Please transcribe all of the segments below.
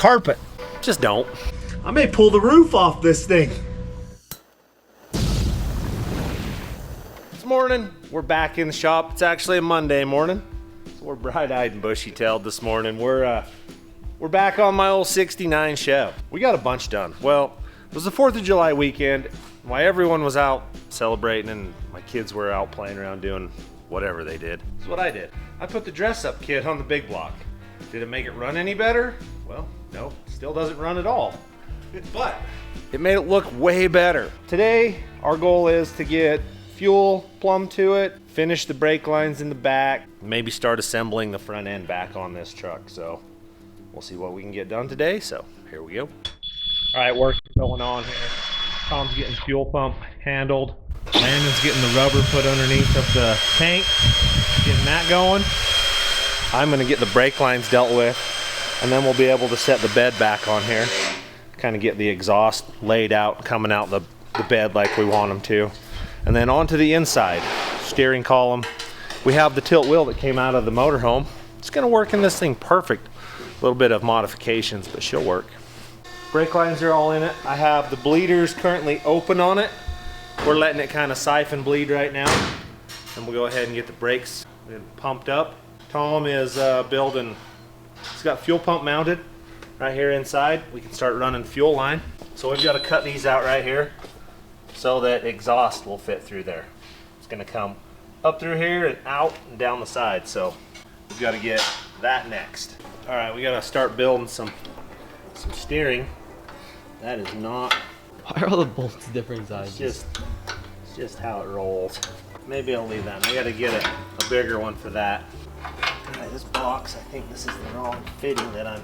carpet. Just don't. I may pull the roof off this thing. This morning, we're back in the shop. It's actually a Monday morning. So we're bright-eyed and bushy-tailed this morning. We're back on my old 69 Chev. We got a bunch done. Well, it was the 4th of July weekend. While everyone was out celebrating and my kids were out playing around doing whatever they did. That's what I did. I put the dress-up kit on the big block. Did it make it run any better? Well, no, still doesn't run at all. But it made it look way better. Today, our goal is to get fuel plumbed to it, finish the brake lines in the back, maybe start assembling the front end back on this truck. So we'll see what we can get done today. So here we go. All right, work going on here. Tom's getting fuel pump handled. Landon's getting the rubber put underneath of the tank, getting that going. I'm gonna get the brake lines dealt with, and then we'll be able to set the bed back on here. Kind of get the exhaust laid out, coming out the bed like we want them to. And then onto the inside, steering column. We have the tilt wheel that came out of the motorhome. It's gonna work in this thing perfect. A little bit of modifications, but she'll work. Brake lines are all in it. I have the bleeders currently open on it. We're letting it kind of siphon bleed right now. And we'll go ahead and get the brakes pumped up. Tom is building, he's got fuel pump mounted right here inside. We can start running fuel line. So we've got to cut these out right here so that exhaust will fit through there. It's gonna come up through here and out and down the side. So we've got to get that next. All right, we got to start building some steering. That is not. Why are all the bolts different sizes? It's just how it rolls. Maybe I'll leave that. I got to get a bigger one for that. All right, this box, I think this is the wrong fitting that I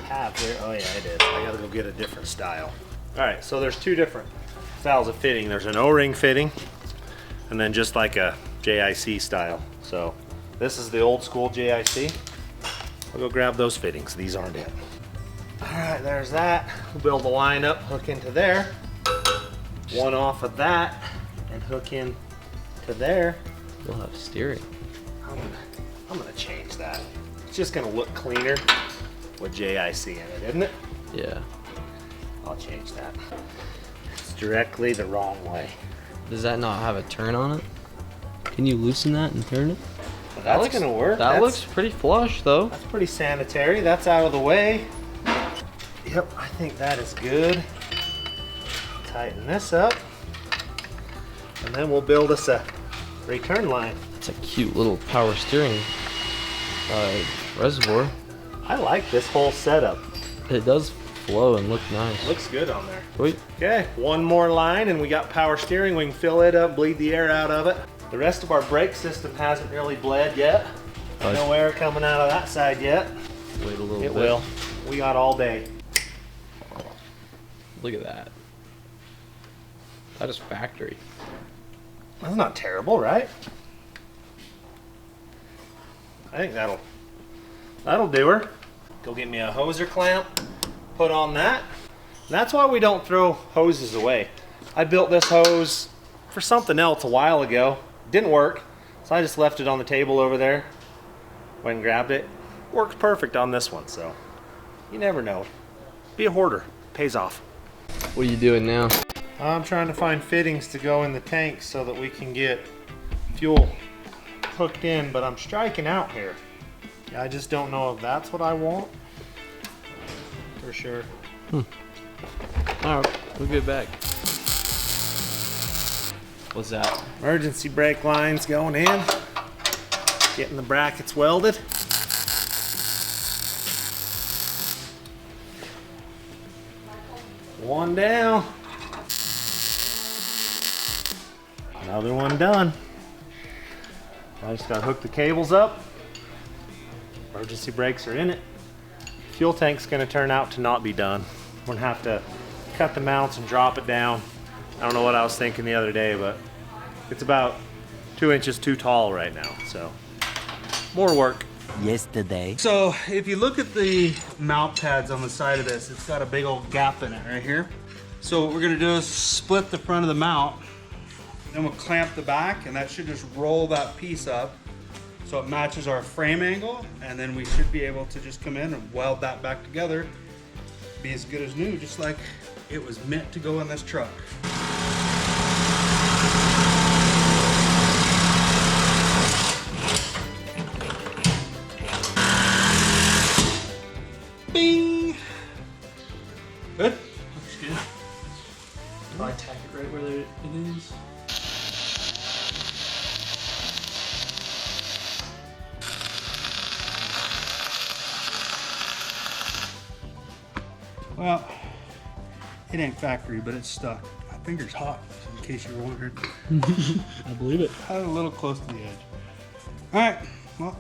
have here. Oh yeah, it is. I got to go get a different style. All right, so there's two different styles of fitting. There's an O-ring fitting, and then just like a JIC style. So this is the old school JIC. I'll go grab those fittings. These aren't it. All right, there's that. We'll build the line up, hook into there. One off of that, and hook in to there. You'll have steering. I'm gonna change that. It's just gonna look cleaner with JIC in it, isn't it? Yeah. I'll change that. It's directly the wrong way. Does that not have a turn on it? Can you loosen that and turn it? Well, that's gonna work. That looks pretty flush though. That's pretty sanitary. That's out of the way. Yep, I think that is good. Tighten this up. And then we'll build us a return line. It's a cute little power steering reservoir. I like this whole setup. It does flow and look nice. Looks good on there. Sweet. Okay, one more line and we got power steering. We can fill it up, bleed the air out of it. The rest of our brake system hasn't really bled yet. No air coming out of that side yet. Wait a little bit. It will. We got all day. Look at that. That is factory. That's not terrible, right? I think that'll do her. Go get me a hoser clamp, put on that. That's why we don't throw hoses away. I built this hose for something else a while ago. Didn't work, so I just left it on the table over there. Went and grabbed it. Worked perfect on this one, so you never know. Be a hoarder. Pays off. What are you doing now? I'm trying to find fittings to go in the tank so that we can get fuel hooked in, but I'm striking out here. I just don't know if that's what I want. For sure. Alright, we'll get back. What's that? Emergency brake lines going in. Getting the brackets welded. One down. Another one done. I just gotta hook the cables up. Emergency brakes are in it. Fuel tank's gonna turn out to not be done. We're gonna have to cut the mounts and drop it down. I don't know what I was thinking the other day, but it's about 2 inches too tall right now, so more work. Yesterday. So if you look at the mount pads on the side of this, it's got a big old gap in it right here. So what we're gonna do is split the front of the mount, then we'll clamp the back, and that should just roll that piece up So it matches our frame angle, and then we should be able to just come in and weld that back together. Be as good as new, just like it was meant to go in this truck. Bing! Good? Looks good. Probably tack it right where it is. Well, it ain't factory, but it's stuck. My finger's hot, in case you were wondering. I believe it. Had it a little close to the edge. All right, well,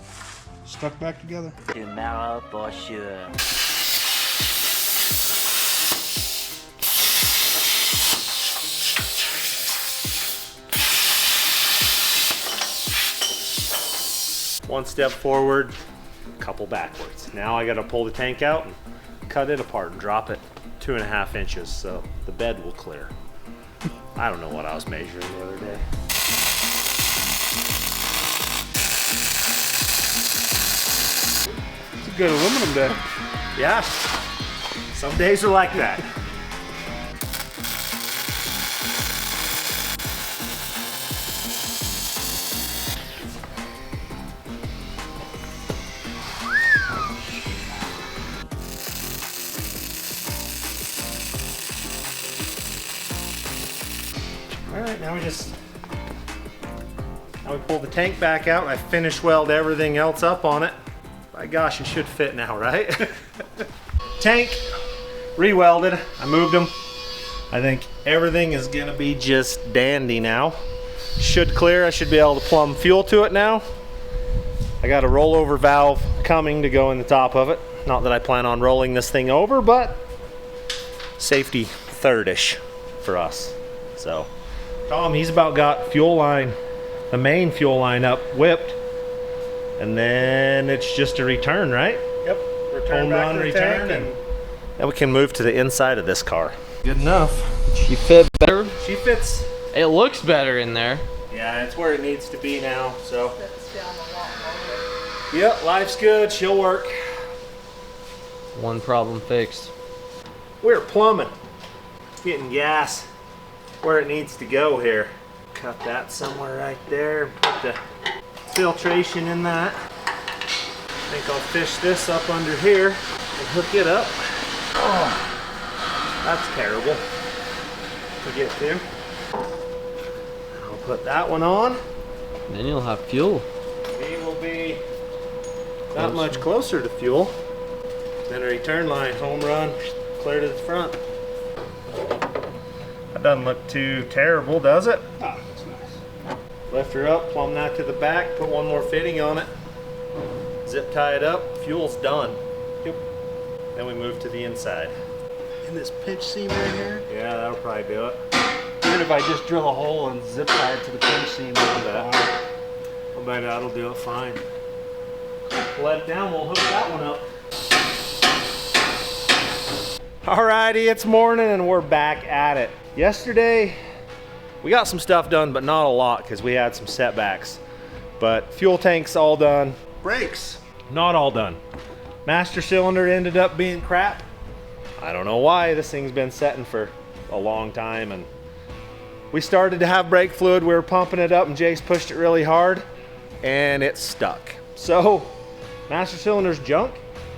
stuck back together. Tomorrow for sure. One step forward, couple backwards. Now I gotta pull the tank out and cut it apart and drop it 2.5 inches so the bed will clear. I don't know what I was measuring the other day. It's a good aluminum bed. Yeah, some days are like that. All right, now we pull the tank back out. I finish weld everything else up on it. By gosh, it should fit now, right? Tank re-welded. I moved them. I think everything is gonna be just dandy now. Should clear. I should be able to plumb fuel to it now. I got a rollover valve coming to go in the top of it. Not that I plan on rolling this thing over, but safety third-ish for us. So Tom, he's about got fuel line, the main fuel line up whipped, and then it's just a return, right? Yep. Return home run, return, and then we can move to the inside of this car. Good enough. She fit better. She fits. It looks better in there. Yeah, it's where it needs to be now. So. Yep, life's good. She'll work. One problem fixed. We're plumbing. Getting gas where it needs to go here. Cut that somewhere right there. Put the filtration in that. I think I'll fish this up under here and hook it up. Oh, that's terrible to get to. I'll put that one on. Then you'll have fuel. We will be not much closer to fuel. Then a return line, home run, clear to the front. That doesn't look too terrible, does it? Ah, that's nice. Lift her up, plumb that to the back, put one more fitting on it. Zip tie it up, fuel's done. Yep. Then we move to the inside. And this pinch seam right here, Yeah, that'll probably do it. even if I just drill a hole and zip tie it to the pinch seam, it'll be fine. I bet that'll do it fine. Let it down, we'll hook that one up. Alrighty, it's morning and we're back at it. Yesterday, we got some stuff done, but not a lot because we had some setbacks. But fuel tank's all done. Brakes, not all done. Master cylinder ended up being crap. I don't know why. This thing's been setting for a long time, and we started to have brake fluid. We were pumping it up and Jace pushed it really hard and it stuck. So master cylinder's junk.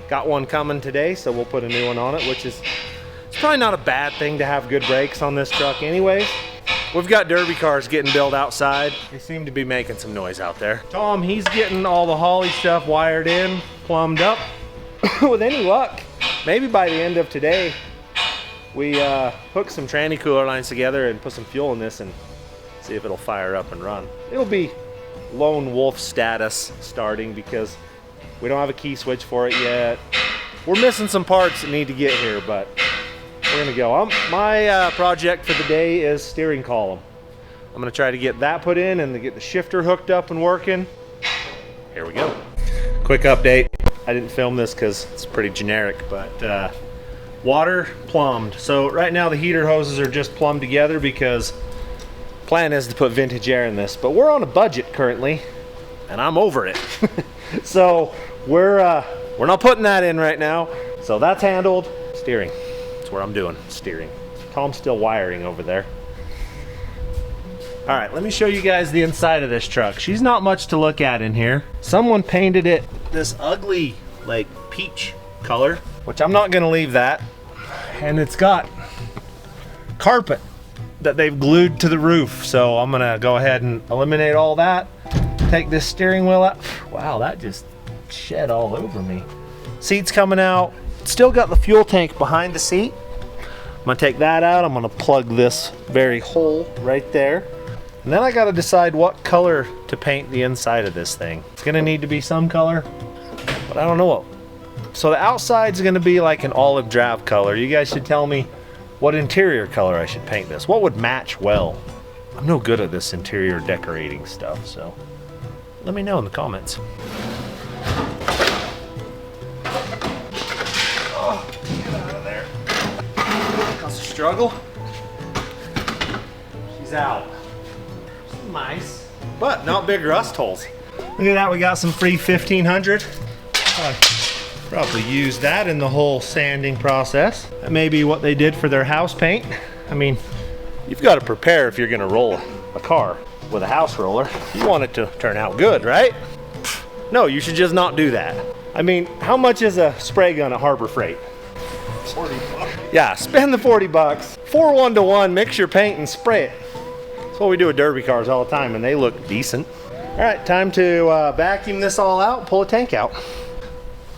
Got one coming today, so we'll put a new one on it, which is, it's probably not a bad thing to have good brakes on this truck anyways. We've got derby cars getting built outside. They seem to be making some noise out there. Tom, he's getting all the Holley stuff wired in, plumbed up. With any luck, maybe by the end of today, we hook some tranny cooler lines together and put some fuel in this and see if it'll fire up and run. It'll be lone wolf status starting because we don't have a key switch for it yet. We're missing some parts that need to get here, but we're gonna go. My project for the day is steering column. I'm gonna try to get that put in and to get the shifter hooked up and working. Here we go. Quick update. I didn't film this because it's pretty generic, but water plumbed. So right now the heater hoses are just plumbed together because plan is to put vintage air in this, but we're on a budget currently. and I'm over it. So we're not putting that in right now. So that's handled. Steering, that's where I'm doing steering. Tom's still wiring over there. All right, let me show you guys the inside of this truck. She's not much to look at in here. Someone painted it this ugly, like peach color, which I'm not gonna leave that. And it's got carpet that they've glued to the roof. So I'm gonna go ahead and eliminate all that. Take this steering wheel out. Wow, that just shed all over me. Seat's coming out. Still got the fuel tank behind the seat. I'm gonna take that out. I'm gonna plug this very hole right there. And then I gotta decide what color to paint the inside of this thing. It's gonna need to be some color, but I don't know what. So the outside's gonna be like an olive drab color. You guys should tell me what interior color I should paint this. What would match well? I'm no good at this interior decorating stuff, so let me know in the comments. Oh, get out of there. That's a struggle. She's out. Nice, but not big rust holes. Look at that, we got some free 1500. Probably use that in the whole sanding process. That may be what they did for their house paint. I mean, you've got to prepare if you're gonna roll a car with a house roller. You want it to turn out good, right? No, you should just not do that. I mean, how much is a spray gun at Harbor Freight? 40 bucks. Yeah, spend the 40 bucks. 4 1-to-1, mix your paint and spray it. That's what we do with derby cars all the time, and they look decent. All right, time to vacuum this all out and pull a tank out.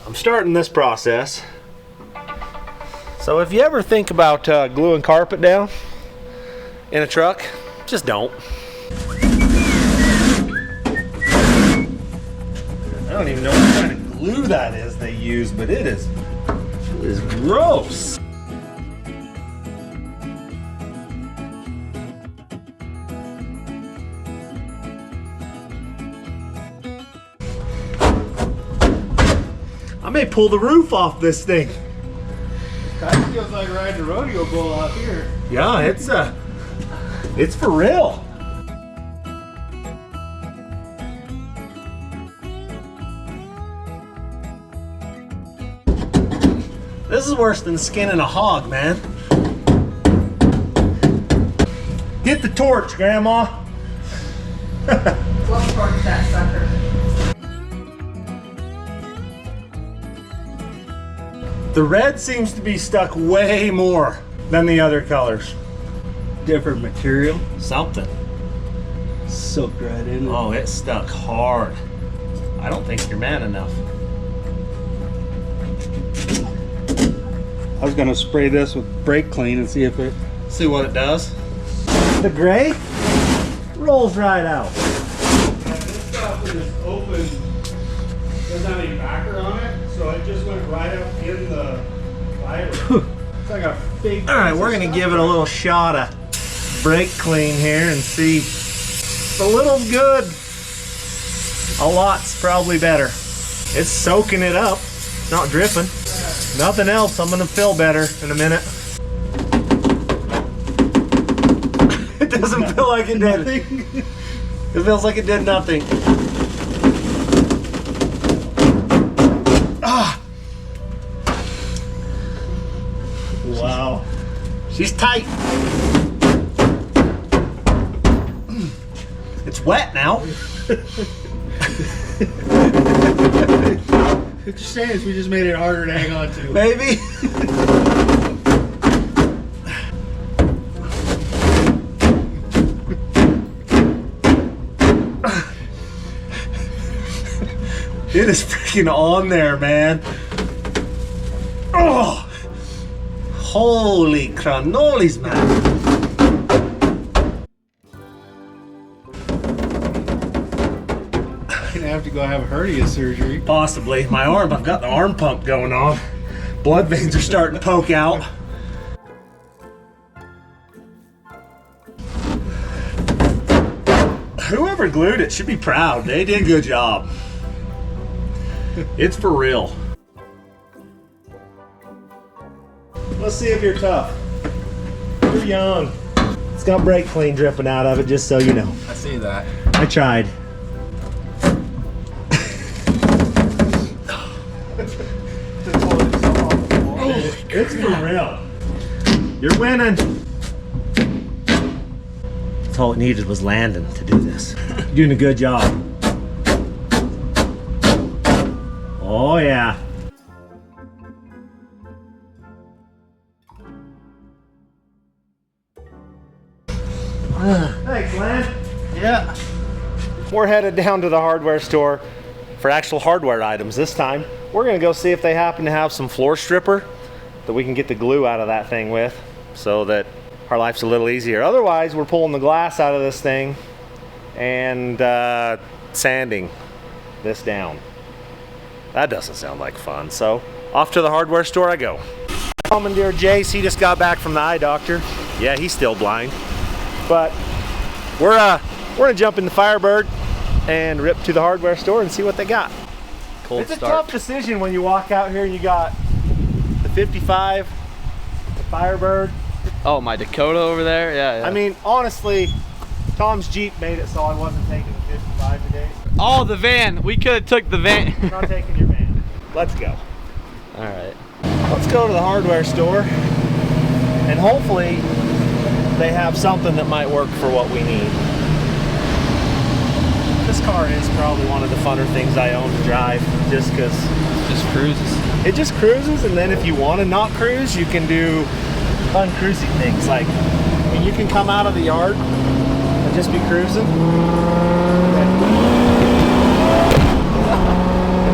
I'm starting this process. So if you ever think about gluing carpet down in a truck, just don't. I don't even know what kind of glue that is they use, but it is gross. I may pull the roof off this thing. Kind of feels like riding a rodeo bull out here. Yeah, it's for real. This is worse than skinning a hog, man. Get the torch, Grandma. What torch that sucker? The red seems to be stuck way more than the other colors. Different material. Something. Soaked right in. Oh, it's stuck hard. I don't think you're man enough. I was gonna spray this with brake clean and see if it. See what it does. The gray rolls right out. This stuff is open. Doesn't have any backer on it, so it just went right up in the fiber. It's like a big. All right, we're gonna give it a little shot of brake clean here and see if a little's good. A lot's probably better. It's soaking it up, not dripping. Nothing else. I'm gonna feel better in a minute. It doesn't feel like it did. It feels like it did nothing. Ah. Wow. She's tight. It's wet now. It's a chance we just made it harder to hang on to. Maybe. It is freaking on there, man. Oh, holy cannolies, man. Gonna have to go have hernia surgery. Possibly. My arm, I've got the arm pump going on. Blood veins are starting to poke out. Whoever glued it should be proud. They did a good job. It's for real. Let's see if you're tough. You're young. It's got brake clean dripping out of it, just so you know. I see that. I tried. It's for real. You're winning. That's all it needed was Landon to do this. You're doing a good job. Oh yeah. Thanks, Len. Yeah. We're headed down to the hardware store for actual hardware items this time. We're gonna go see if they happen to have some floor stripper that we can get the glue out of that thing with so that our life's a little easier. Otherwise, we're pulling the glass out of this thing and sanding this down. That doesn't sound like fun. So off to the hardware store I go. Commandeer Jace, he just got back from the eye doctor. Yeah, he's still blind. But we're gonna jump in the Firebird and rip to the hardware store and see what they got. Cold It's a start. tough decision when you walk out here and you got the 55, the Firebird. Oh, my Dakota over there? Yeah, yeah. I mean, honestly, Tom's Jeep made it so I wasn't taking the 55 today. Oh, the van. We could have took the van. I'm not taking your van. Let's go. All right. Let's go to the hardware store and hopefully they have something that might work for what we need. This car is probably one of the funner things I own to drive just because Just cruises. it just cruises, and then if you want to not cruise, you can do fun cruisy things. Like, I mean, you can come out of the yard and just be cruising and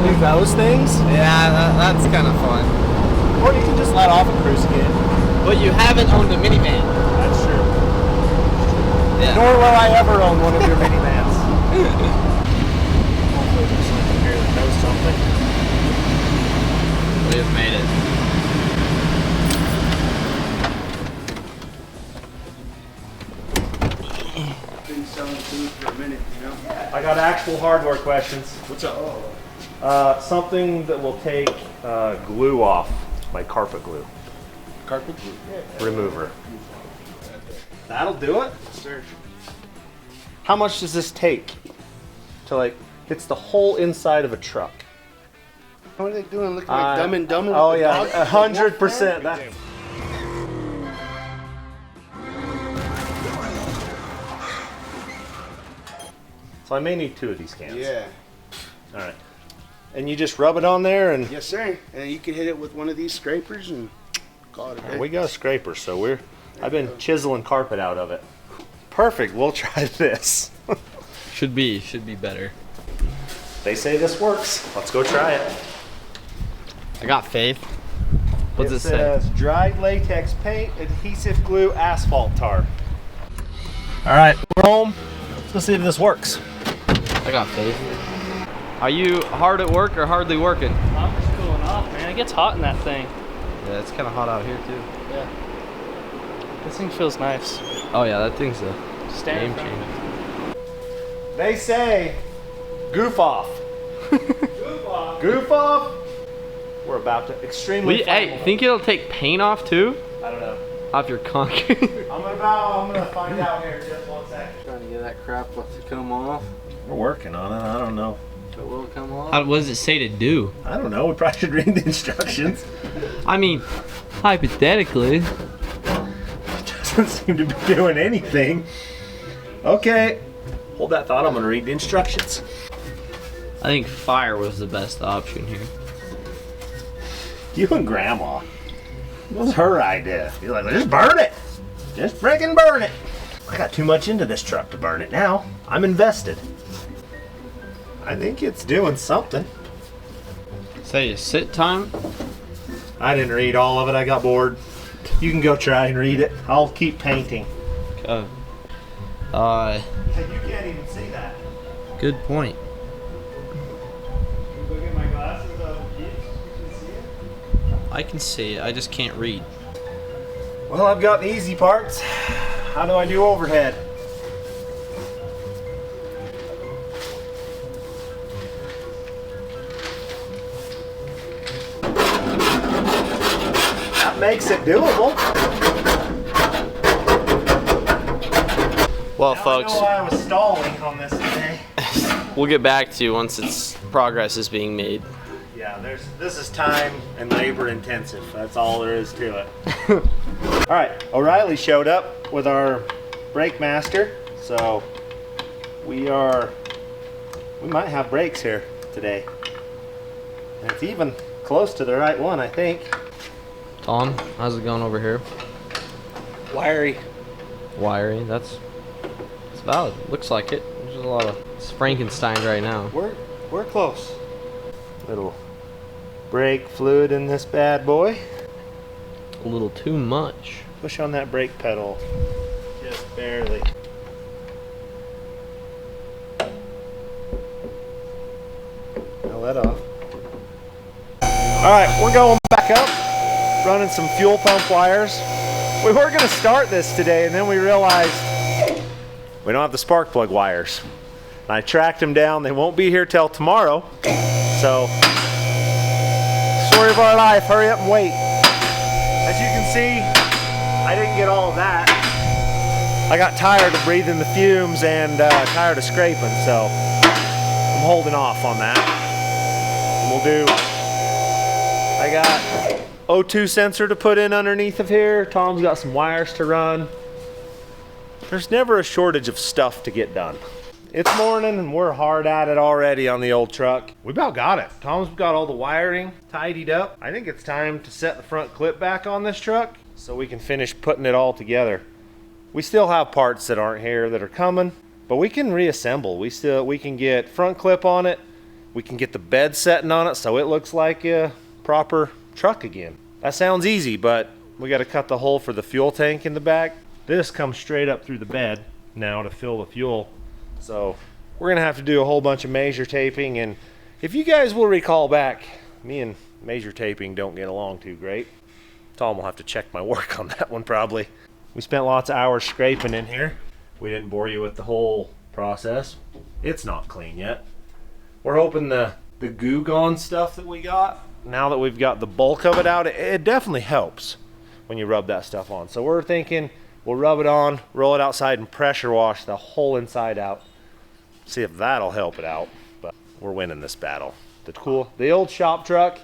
do those things, Yeah, that's kind of fun. or you can just let off and cruise again. But you haven't owned a minivan. That's true. Yeah. Nor will I ever own one of your minivans. Hopefully there's something here that knows something. We have made it. Been selling food for a minute, you know? I got actual hardware questions. What's up? Something that will take glue off, like carpet glue. Carpet glue? Remover. That'll do it? Sir. How much does this take? To like, it's the whole inside of a truck. What are they doing? Looking like Dumb and Dumber? Oh with the yeah, dog? 100%. That. So I may need 2 of these cans. Yeah. All right. And you just rub it on there and Yes, sir. And you can hit it with one of these scrapers and call it a day. we got a scraper, so I've been chiseling carpet out of it. Perfect, we'll try this. Should be better. They say this works. Let's go try it. I got faith. What's it say? says dried latex paint, adhesive glue, asphalt tar. All right, we're home. Let's go see if this works. I got faith. Are you hard at work or hardly working? I'm just cooling off, man. It gets hot in that thing. Yeah, it's kind of hot out here too. Yeah. This thing feels nice. Oh yeah, that thing's a Stand in game front of changer. it. They say goof off. Goof off. Goof off. We're about to extremely. Hey, think it'll take paint off too? I don't know. Off your concrete? I'm gonna find out here in just 1 second. Trying to get that crap to come off. We're working on it. I don't know. It will come off. What does it say to do? I don't know. We probably should read the instructions. I mean, hypothetically. It doesn't seem to be doing anything. Okay. Hold that thought. I'm gonna read the instructions. I think fire was the best option here. You and Grandma. It was her idea. You're like, just burn it. Just freaking burn it. I got too much into this truck to burn it now. I'm invested. I think it's doing something. Say a sit time? I didn't read all of it. I got bored. You can go try and read it. I'll keep painting. Okay. You can't even see that. Good point. Go get my glasses out of the Jeeps. You can see it. I can see it, I just can't read. Well, I've got the easy parts. How do I do overhead? That makes it doable. Well, Now folks, I know why I was stalling on this today. we'll get back to you once its progress is being made. Yeah, this is time and labor intensive. That's all there is to it. All right, O'Reilly showed up with our brake master, so we might have brakes here today. And it's even close to the right one, I think. Tom, how's it going over here? Wiry. Wiry, it's valid. Looks like it. There's a lot of it's Frankenstein right now. We're close. Little brake fluid in this bad boy. A little too much. Push on that brake pedal. Just barely. Now let off. Alright, we're going back up. Running some fuel pump wires. We were going to start this today and then we realized we don't have the spark plug wires. And I tracked them down. They won't be here till tomorrow. So, story of our life. Hurry up and wait. As you can see, I didn't get all of that. I got tired of breathing the fumes and tired of scraping, so I'm holding off on that. And we'll do, I got O2 sensor to put in underneath of here. Tom's got some wires to run. There's never a shortage of stuff to get done. It's morning and we're hard at it already on the old truck. We about got it. Tom's got all the wiring tidied up. I think it's time to set the front clip back on this truck so we can finish putting it all together. We still have parts that aren't here that are coming, but we can reassemble. We can get front clip on it. We can get the bed setting on it so it looks like a proper truck again. That sounds easy, but we got to cut the hole for the fuel tank in the back. This comes straight up through the bed now to fill the fuel. So we're gonna have to do a whole bunch of measure taping, and if you guys will recall back, me and measure taping don't get along too great. Tom will have to check my work on that one probably. We spent lots of hours scraping in here. We didn't bore you with the whole process. It's not clean yet. We're hoping the goo gone stuff that we got, now that we've got the bulk of it out, it definitely helps when you rub that stuff on. So we're thinking we'll rub it on, roll it outside, and pressure wash the whole inside out. See if that'll help it out, but we're winning this battle. The old shop truck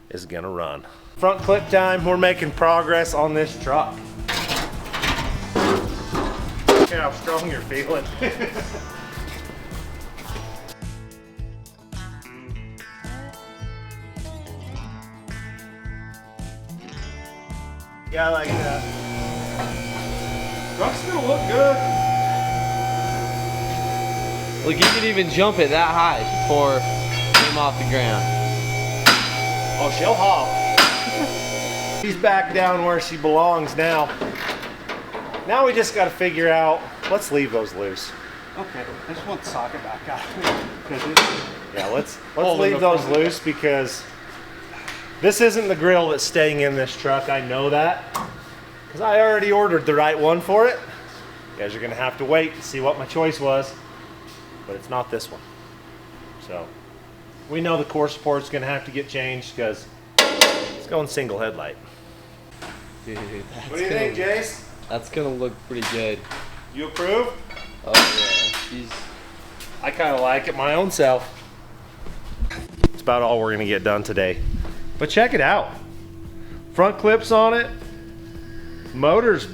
is gonna run. Front clip time, we're making progress on this truck. Look how strong you're feeling. Yeah, I like that. Truck's gonna look good. Look, you could even jump it that high before it came off the ground. Oh, she'll hop. She's back down where she belongs now. Now we just got to figure out, let's leave those loose. Okay, I just want the socket back out. Yeah, let's leave those loose because this isn't the grill that's staying in this truck. I know that because I already ordered the right one for it. You guys are going to have to wait to see what my choice was. But it's not this one. So we know the core support's gonna have to get changed because it's going single headlight. Dude, What do you think, Jace? That's gonna look pretty good. You approve? Oh yeah, she's. I kind of like it my own self. It's about all we're gonna get done today. But check it out. Front clips on it. Motor's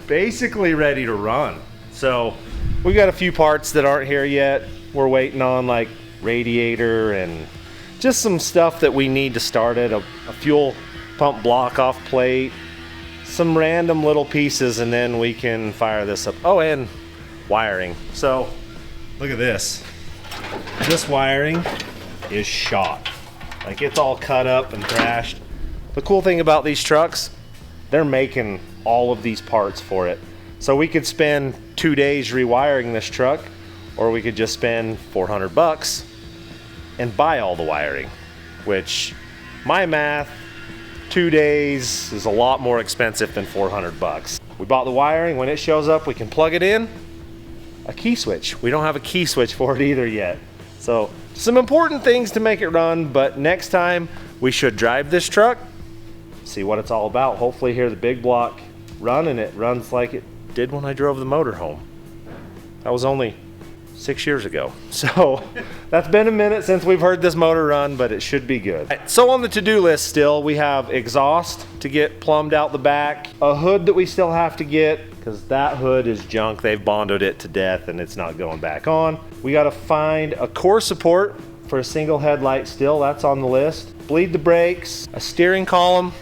basically ready to run. So we got a few parts that aren't here yet. We're waiting on like radiator and just some stuff that we need to start it. A fuel pump block off plate, some random little pieces, and then we can fire this up. Oh, and wiring. So look at this. This wiring is shot. Like it's all cut up and thrashed. The cool thing about these trucks, they're making all of these parts for it. So we could spend 2 days rewiring this truck, or we could just spend $400 and buy all the wiring, which my math, 2 days is a lot more expensive than $400. We bought the wiring. When it shows up, we can plug it in. A key switch. We don't have a key switch for it either yet. So some important things to make it run, but next time we should drive this truck, see what it's all about. Hopefully hear the big block run, and it runs like it did when I drove the motor home. That was only 6 years ago. So that's been a minute since we've heard this motor run, but it should be good. So on the to-do list still, we have exhaust to get plumbed out the back, a hood that we still have to get, because that hood is junk. They've bonded it to death and it's not going back on. We got to find a core support for a single headlight still. That's on the list. Bleed the brakes, a steering column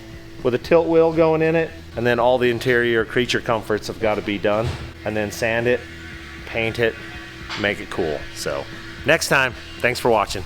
with a tilt wheel going in it, and then all the interior creature comforts have got to be done. And then sand it, paint it, make it cool. So next time, thanks for watching.